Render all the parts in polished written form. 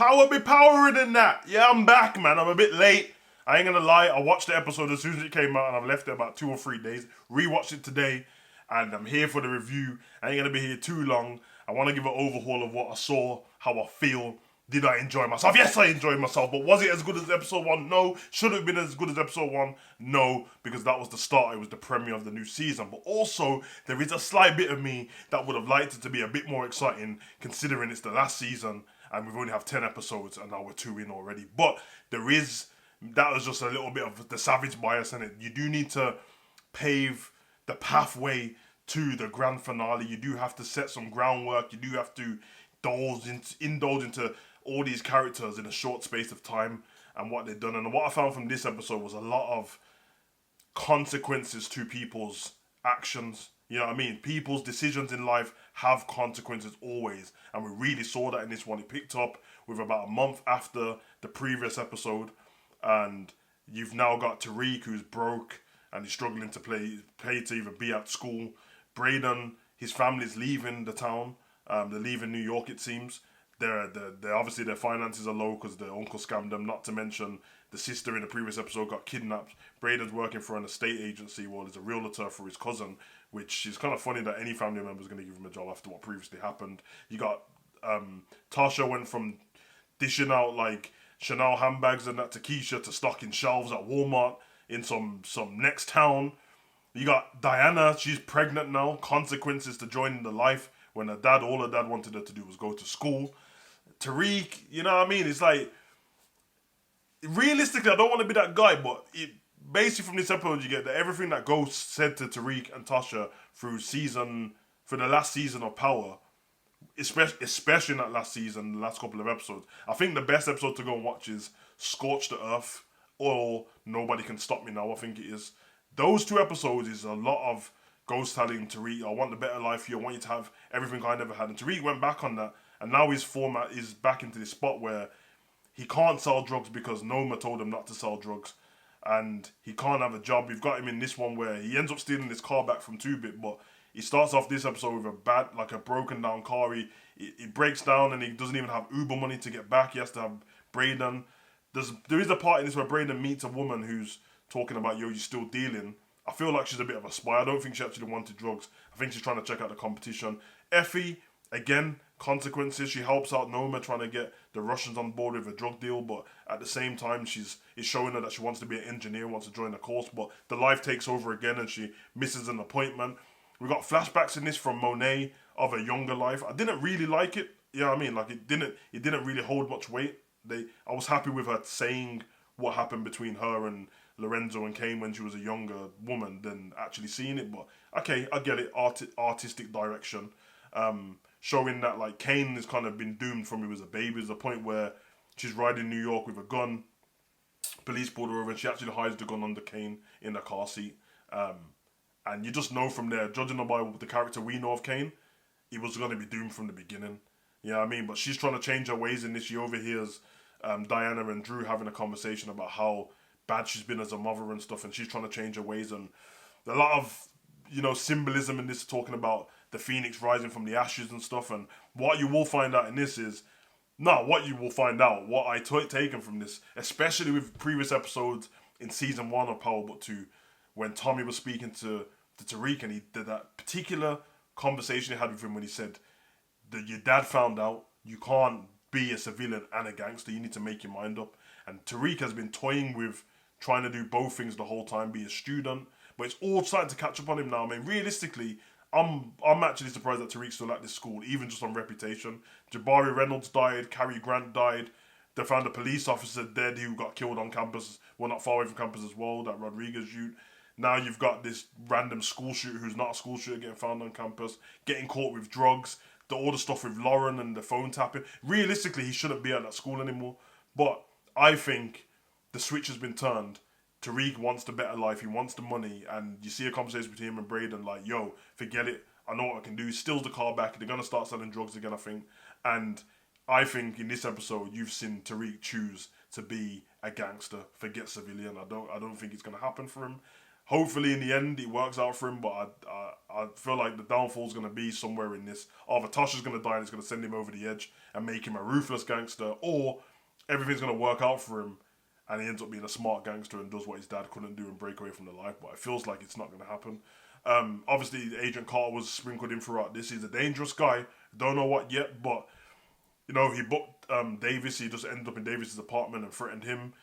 Power be powering in that. Yeah, I'm back, man. I'm a bit late. I ain't gonna lie. I watched the episode as soon as it came out, and I've left it about 2 or 3 days. Rewatched it today, and I'm here for the review. I ain't gonna be here too long. I want to give an overhaul of what I saw, how I feel. Did I enjoy myself? Yes, I enjoyed myself. But was it as good as episode one? No. Should it have been as good as episode one? No, because that was the start. It was the premiere of the new season. But also, there is a slight bit of me that would have liked it to be a bit more exciting, considering it's the last season and we've only have 10 episodes and now we're 2 in already. But that was just a little bit of the savage bias in it. You do need to pave the pathway to the grand finale. You do have to set some groundwork. You do have to indulge into all these characters in a short space of time and what they've done. And what I found from this episode was a lot of consequences to people's actions. You know what I mean? People's decisions in life have consequences always. And we really saw that in this one. It picked up with about a month after the previous episode. And you've now got Tariq, who's broke and he's struggling to pay to even be at school. Braden, his family's leaving the town. They're leaving New York, it seems. They're obviously their finances are low because their uncle scammed them. Not to mention the sister in the previous episode got kidnapped. Braden's working for an estate agency while there's a realtor for his cousin, which is kind of funny that any family member is going to give him a job after what previously happened. You got Tasha went from dishing out like Chanel handbags and that to Keisha to stocking shelves at Walmart in some next town. You got Diana, she's pregnant now. Consequences to joining the life when all her dad wanted her to do was go to school. Tariq, you know what I mean? It's like, realistically, I don't want to be that guy, but basically from this episode, you get that everything that Ghost said to Tariq and Tasha for the last season of Power, especially in that last season, the last couple of episodes. I think the best episode to go and watch is Scorch the Earth or Nobody Can Stop Me Now, I think it is. Those 2 episodes is a lot of Ghost telling Tariq, I want the better life for you, I want you to have everything I never had. And Tariq went back on that, and now his format is back into this spot where he can't sell drugs because Noma told him not to sell drugs. And he can't have a job. We've got him in this one where he ends up stealing his car back from 2-Bit, but he starts off this episode with a broken down car. He breaks down and he doesn't even have Uber money to get back. He has to have Braden. There is a part in this where Braden meets a woman who's talking about, yo, you're still dealing. I feel like she's a bit of a spy. I don't think she actually wanted drugs. I think she's trying to check out the competition. Effie, again, consequences. She helps out Noma trying to get the Russians on board with a drug deal, but at the same time, it's showing her that she wants to be an engineer, wants to join the course, but the life takes over again and she misses an appointment. We got flashbacks in this from Monet of a younger life. I didn't really like it. You know what I mean? Like it didn't really hold much weight. I was happy with her saying what happened between her and Lorenzo and Kane when she was a younger woman than actually seeing it. But okay, I get it. Artistic direction, showing that like Kane has kind of been doomed from he was a baby. There's a point where she's riding New York with a gun. Police pulled her over and she actually hides the gun under Kane in the car seat. And you just know from there, judging by the character we know of Kane, he was going to be doomed from the beginning. You know what I mean? But she's trying to change her ways in this. She overhears Diana and Drew having a conversation about how bad she's been as a mother and stuff, and she's trying to change her ways. And a lot of, symbolism in this, talking about the phoenix rising from the ashes and stuff. And what you will find out in this is, what I taken from this, especially with previous episodes in season 1 of Power Book 2, when Tommy was speaking to Tariq and he did that particular conversation he had with him when he said that your dad found out you can't be a civilian and a gangster, you need to make your mind up. And Tariq has been toying with trying to do both things the whole time, be a student, but it's all starting to catch up on him now. I mean, realistically, I'm actually surprised that Tariq's still at this school, even just on reputation. Jabari Reynolds died, Cary Grant died, they found a police officer dead who got killed on campus, well, not far away from campus as well, that Rodriguez youth. Now you've got this random school shooter who's not a school shooter getting found on campus, getting caught with drugs, all the stuff with Lauren and the phone tapping. Realistically, he shouldn't be at that school anymore. But I think the switch has been turned. Tariq wants the better life, he wants the money, and you see a conversation between him and Braden like, yo, forget it, I know what I can do. He steals the car back, they're going to start selling drugs again, I think. And I think in this episode, you've seen Tariq choose to be a gangster, forget civilian. I don't think it's going to happen for him. Hopefully, in the end, it works out for him. But I feel like the downfall's going to be somewhere in this. Either Tasha's going to die and it's going to send him over the edge and make him a ruthless gangster, or everything's going to work out for him and he ends up being a smart gangster and does what his dad couldn't do and break away from the life. But it feels like it's not going to happen. Obviously, Agent Carter was sprinkled in throughout this. He's a dangerous guy. Don't know what yet, but he booked Davis. He just ended up in Davis's apartment and threatened him.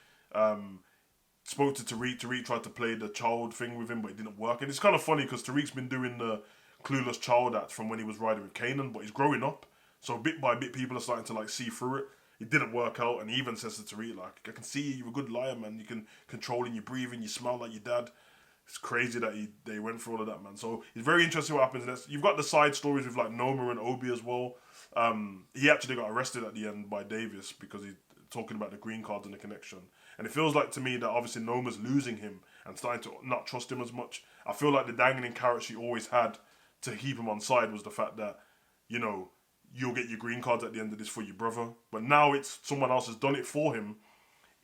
Spoke to Tariq. Tariq tried to play the child thing with him, but it didn't work. And it's kind of funny because Tariq's been doing the clueless child act from when he was riding with Kanan, but he's growing up. So bit by bit, people are starting to see through it. It didn't work out, and he even says to Tariq, I can see you're a good liar, man. You can controlling your breathing, you smell like your dad. It's crazy that they went through all of that, man. So it's very interesting what happens next. You've got the side stories with Noma and Obi as well. He actually got arrested at the end by Davis because he's talking about the green cards and the connection. And it feels like to me that obviously Noma's losing him and starting to not trust him as much. I feel like the dangling carrot she always had to keep him on side was the fact that, you'll get your green cards at the end of this for your brother. But now it's someone else has done it for him.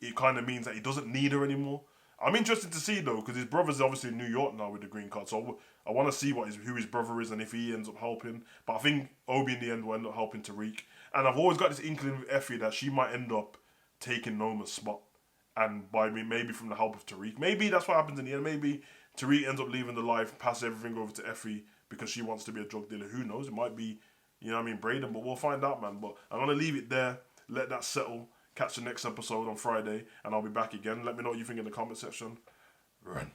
It kind of means that he doesn't need her anymore. I'm interested to see though, because his brother's obviously in New York now with the green card. So I want to see who his brother is and if he ends up helping. But I think Obi in the end will end up helping Tariq. And I've always got this inkling with Effie that she might end up taking Noma's spot. And maybe from the help of Tariq. Maybe that's what happens in the end. Maybe Tariq ends up leaving the life, pass everything over to Effie because she wants to be a drug dealer. Who knows? It might be, Braden. But we'll find out, man. But I'm going to leave it there. Let that settle. Catch the next episode on Friday. And I'll be back again. Let me know what you think in the comment section. Run.